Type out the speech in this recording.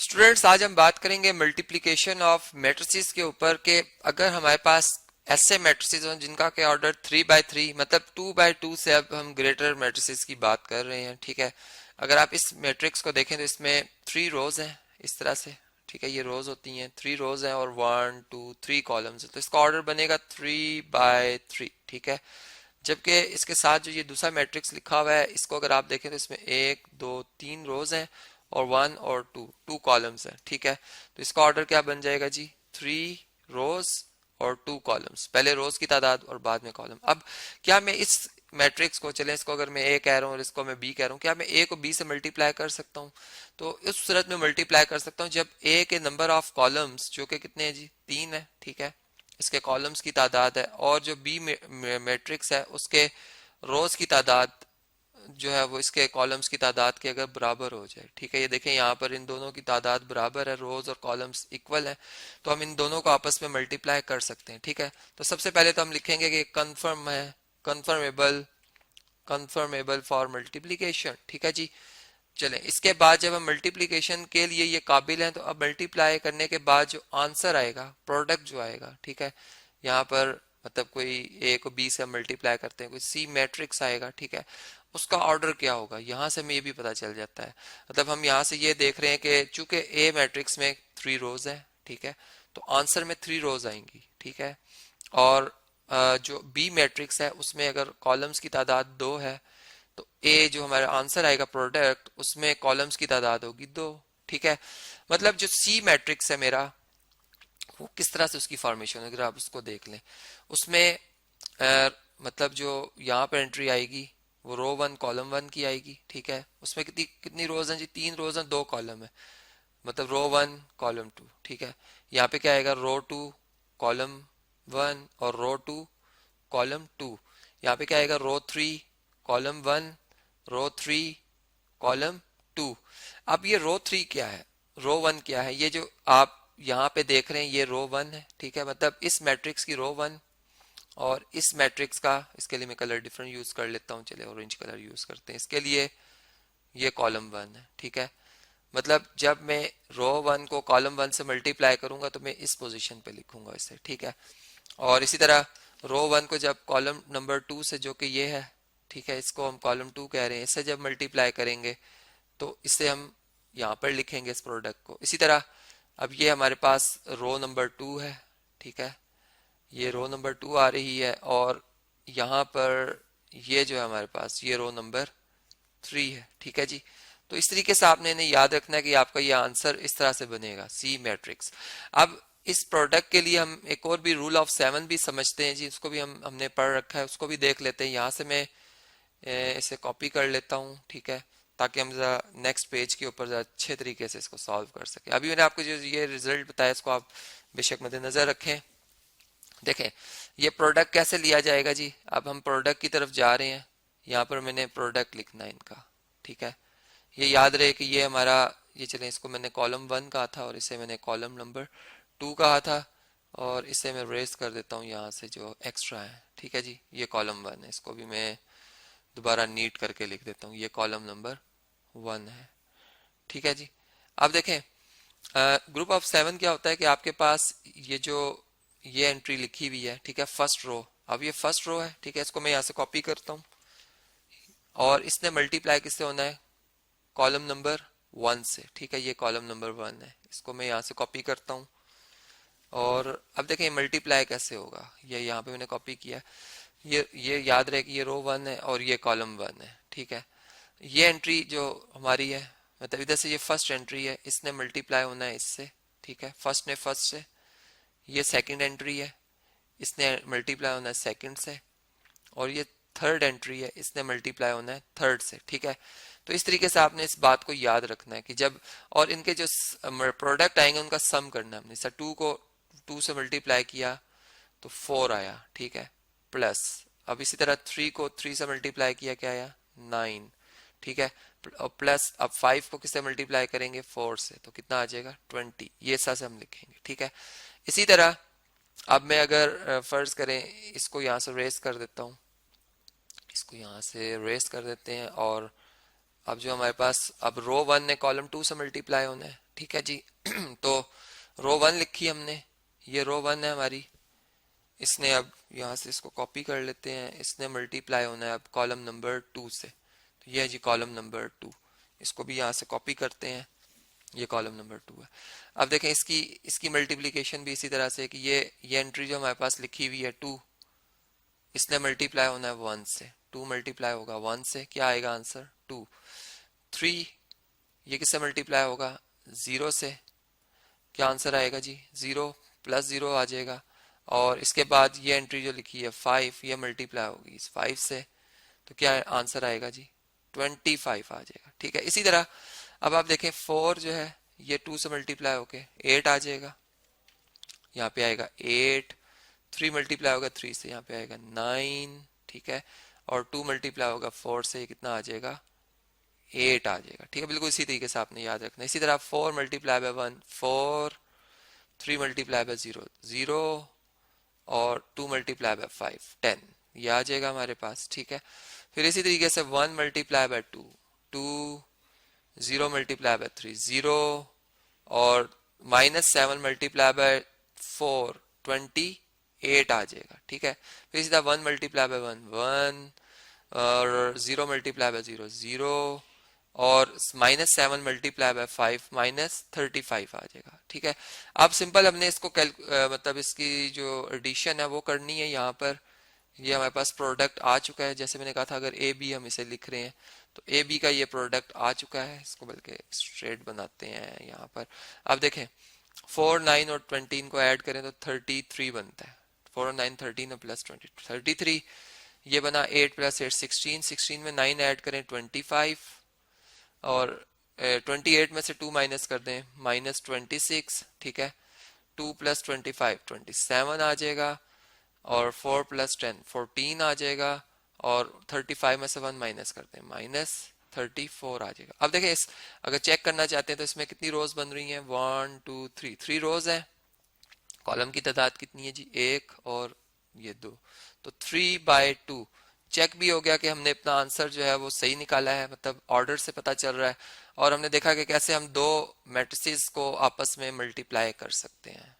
Students, आज हम बात करेंगे मल्टीप्लिकेशन ऑफ मैट्रिसेस के ऊपर के अगर हमारे पास ऐसे मैट्रिसेस हों जिनका के ऑर्डर 3 बाय 3 मतलब 2 बाय 2 से अब हम ग्रेटर मैट्रिसेस की बात कर रहे हैं। ठीक है, अगर आप इस मैट्रिक्स को देखें तो इसमें 3 रोज हैं इस तरह से। ठीक है, ये रोज होती हैं, 3 रोज हैं और 1 2 3 कॉलम्स हैं, तो इसका ऑर्डर बनेगा 3 बाय 3। ठीक है, जबकि इसके साथ जो ये दूसरा मैट्रिक्स लिखा हुआ है इसको अगर आप देखें तो इसमें 1 2 3 रोज हैं और 1 और 2 कॉलम्स हैं। ठीक है, तो इसका ऑर्डर क्या बन जाएगा जी, 3 रोज और 2 कॉलम्स, पहले रोज की तादाद और बाद में कॉलम। अब क्या मैं इस मैट्रिक्स को, चले इसको अगर मैं ए कह रहा हूँ और इसको मैं बी कह रहा हूँ, क्या मैं ए को बी से मल्टीप्लाई कर सकता हूँ? तो इस सूरत में मल्टीप्लाई कर सकता हूँ जब ए के नंबर ऑफ कॉलम्स जो कि कितने हैं जी, 3 है। ठीक है, इसके कॉलम्स की तादाद है, और जो बी मैट्रिक्स है उसके रोज की तादाद जो है वो इसके कॉलम्स की तादाद के अगर बराबर हो जाए। ठीक है, ये देखें यहाँ पर इन दोनों की तादाद बराबर है, रोज और कॉलम्स इक्वल है, तो हम इन दोनों को आपस में मल्टीप्लाई कर सकते हैं। ठीक है, तो सबसे पहले तो हम लिखेंगे कि कन्फर्म है, कन्फर्मेबल, कन्फर्मेबल फॉर मल्टीप्लीकेशन। ठीक है जी, चलें इसके बाद जब हम मल्टीप्लिकेशन के लिए ये काबिल हैं तो अब मल्टीप्लाई करने के बाद जो आंसर आएगा, प्रोडक्ट जो आएगा, ठीक है, यहाँ पर मतलब कोई ए को बी से हम मल्टीप्लाई करते हैं, कोई सी मैट्रिक्स आएगा। ठीक है, उसका ऑर्डर क्या होगा यहाँ से हमें ये भी पता चल जाता है। मतलब हम यहाँ से ये देख रहे हैं कि चूंकि ए मैट्रिक्स में 3 रोज है, ठीक है, तो आंसर में 3 रोज आएंगी। ठीक है, और जो बी मैट्रिक्स है उसमें अगर कॉलम्स की तादाद 2 है तो ए जो हमारा आंसर आएगा प्रोडक्ट, उसमें कॉलम्स की तादाद होगी 2। ठीक है, मतलब जो सी मैट्रिक्स है मेरा, वो किस तरह से उसकी फॉर्मेशन अगर आप उसको देख लें, उसमें मतलब जो यहाँ पर एंट्री आएगी वो रो 1 कॉलम 1 की आएगी। ठीक है, उसमें कितनी कितनी रोज हैं जी, 3 रोज हैं, 2 कॉलम है, मतलब रो 1 कॉलम 2। ठीक है, यहाँ पे क्या आएगा, रो 2 कॉलम 1 और रो 2 कॉलम 2। यहाँ पे क्या आएगा, रो 3 कॉलम 1, रो 3 कॉलम 2। अब ये रो 3 क्या है, रो 1 क्या है, ये जो आप यहाँ पे देख रहे हैं ये रो 1 है। ठीक है, मतलब इस मैट्रिक्स की रो 1 और इस मैट्रिक्स का, इसके लिए मैं कलर डिफरेंट यूज कर लेता हूँ, चले ऑरेंज कलर यूज करते हैं इसके लिए, ये कॉलम 1 है। ठीक है, मतलब जब मैं रो 1 को कॉलम 1 से मल्टीप्लाई करूंगा तो मैं इस पोजीशन पे लिखूंगा इसे। ठीक है, और इसी तरह रो 1 को जब कॉलम नंबर 2 से, जो कि ये है, ठीक है, इसको हम कॉलम 2 कह रहे हैं, इससे जब मल्टीप्लाई करेंगे तो इसे हम यहाँ पर लिखेंगे इस प्रोडक्ट को। इसी तरह अब ये हमारे पास रो 2 है। ठीक है, ये रो 2 आ रही है, और यहाँ पर ये जो है हमारे पास ये रो 3 है। ठीक है जी, तो इस तरीके से आपने इन्हें याद रखना है कि आपका ये आंसर इस तरह से बनेगा, सी मैट्रिक्स। अब इस प्रोडक्ट के लिए हम एक और भी रूल ऑफ 7 भी समझते हैं जी, उसको भी हमने पढ़ रखा है, उसको भी देख लेते हैं। यहाँ से मैं इसे कॉपी कर लेता हूँ। ठीक है, ताकि हम जरा नेक्स्ट पेज के ऊपर जरा अच्छे तरीके से इसको सॉल्व कर सके। अभी मैंने आपको जो ये रिजल्ट बताया इसको आप बेशक मद्देनजर रखें। देखें ये प्रोडक्ट कैसे लिया जाएगा जी, अब हम प्रोडक्ट की तरफ जा रहे हैं, यहाँ पर मैंने प्रोडक्ट लिखना है इनका। ठीक है, ये याद रहे कि ये हमारा, ये चलें इसको मैंने कॉलम 1 कहा था और इसे मैंने कॉलम नंबर 2 कहा था, और इसे मैं रेस कर देता हूँ यहाँ से जो एक्स्ट्रा है। ठीक है जी, ये कॉलम 1 है, इसको भी मैं दोबारा नीट करके लिख देता हूँ, ये कॉलम नंबर 1 है। ठीक है जी, अब देखें ग्रुप ऑफ 7 क्या होता है कि आपके पास ये जो ये एंट्री लिखी हुई है, ठीक है, फर्स्ट रो। अब ये फर्स्ट रो है, ठीक है, इसको मैं यहाँ से कॉपी करता हूँ, और इसने मल्टीप्लाई किससे होना है, कॉलम नंबर 1 से। ठीक है, ये कॉलम नंबर 1 है, इसको मैं यहाँ से कॉपी करता हूँ, और अब देखें मल्टीप्लाई कैसे होगा, ये यहाँ पे मैंने कॉपी किया। ये याद रहे कि ये रो 1 है और ये कॉलम 1 है। ठीक है, ये एंट्री जो हमारी है, मतलब इधर से ये फर्स्ट एंट्री है, इसने मल्टीप्लाई होना है इससे। ठीक है, फर्स्ट ने फर्स्ट से। ये सेकंड एंट्री है, इसने मल्टीप्लाई होना है सेकंड से, और ये थर्ड एंट्री है, इसने मल्टीप्लाई होना है थर्ड से। ठीक है, तो इस तरीके से आपने इस बात को याद रखना है कि जब, और इनके जो प्रोडक्ट आएंगे उनका सम करना है हमने। सर 2 को 2 से मल्टीप्लाई किया तो 4 आया। ठीक है, प्लस अब इसी तरह 3 को 3 से मल्टीप्लाई किया, क्या आया, 9। ठीक है, और प्लस अब 5 को किससे मल्टीप्लाई करेंगे, 4 से, तो कितना आ जाएगा, 20। ये ऐसा से हम लिखेंगे। ठीक है, इसी तरह अब मैं अगर फर्ज करें इसको यहाँ से रेस कर देता हूँ, इसको यहाँ से रेस कर देते हैं, और अब जो हमारे पास अब रो 1 ने कॉलम 2 से मल्टीप्लाई होना है, ठीक है जी। तो रो 1 लिखी हमने, ये रो 1 है हमारी। इसने अब यहाँ से इसको कॉपी कर लेते हैं, इसने मल्टीप्लाई होना है अब कॉलम नंबर 2 से। तो ये है जी कॉलम नंबर 2। इसको भी यहाँ से कॉपी करते हैं, ये कॉलम नंबर 2 है। अब देखें इसकी इसकी मल्टीप्लिकेशन भी इसी तरह से कि ये एंट्री जो हमारे पास लिखी हुई है 2, इसने मल्टीप्लाई होना है 1 से। 2 मल्टीप्लाई होगा 1 से, क्या आएगा आंसर 2। 3 ये किससे मल्टीप्लाई होगा 0 से, क्या आंसर आएगा जी 0 प्लस 0 आ जाएगा। और इसके बाद ये एंट्री जो लिखी है 5, ये मल्टीप्लाई होगी इस 5 से, तो क्या आंसर आएगा जी 25 आ जाएगा। ठीक है, इसी तरह अब आप देखें 4 जो है ये 2 से मल्टीप्लाई होके 8 आ जाएगा, यहाँ पे आएगा 8। 3 मल्टीप्लाई होगा 3 से, यहाँ पे आएगा 9। ठीक है, और 2 मल्टीप्लाई होगा 4 से, कितना आ जाएगा 8 आ जाएगा। ठीक है, बिल्कुल इसी तरीके से आपने याद रखना है। इसी तरह 4 मल्टीप्लाई बाय 1 4, 3 मल्टीप्लाई बाय 0 0, और 2 मल्टीप्लाई बाय 5 10, ये आ जाएगा हमारे पास। ठीक है, फिर इसी तरीके से 1 मल्टीप्लाई बाय 2 2, 0 मल्टीप्लाई बाय 3 0, और -7 मल्टीप्लाई बाय 4 28 आ जाएगा। ठीक है, फिर सीधा 1 मल्टीप्लाई बाय 1 1, और 0 मल्टीप्लाई बाय 0 0, और -7 मल्टीप्लाई बाय 5 -35 आ जाएगा। ठीक है, अब सिंपल हमने इसको मतलब इसकी जो एडिशन है वो करनी है। यहाँ पर ये हमारे पास प्रोडक्ट आ चुका है, जैसे मैंने कहा था अगर ए बी हम इसे लिख रहे हैं तो ए बी का ये प्रोडक्ट आ चुका है। इसको बल्कि स्ट्रेट बनाते हैं यहाँ पर। अब देखें 4 9 और 20 को ऐड करें तो 33 बनता है। 4 और 9 13 और प्लस 20 33, ये बना 8 प्लस 8 16, 16 में 9 ऐड करें 25, और 28 में से 2 माइनस कर दें -26। ठीक है, 2 प्लस 25 27 आ जाएगा, और 4 प्लस 10 14 आ जाएगा, और 35 में से 1 माइनस करते हैं -34 आ जाएगा। अब देखें इस अगर चेक करना चाहते हैं तो इसमें कितनी रोज बन रही हैं 1 2 3 3 रोज है। कॉलम की तादाद कितनी है जी 1 और ये 2, तो 3/2 चेक भी हो गया कि हमने अपना आंसर जो है वो सही निकाला है, मतलब ऑर्डर से पता चल रहा है। और हमने देखा कि कैसे हम दो मैट्रिसेस को आपस में मल्टीप्लाई कर सकते हैं।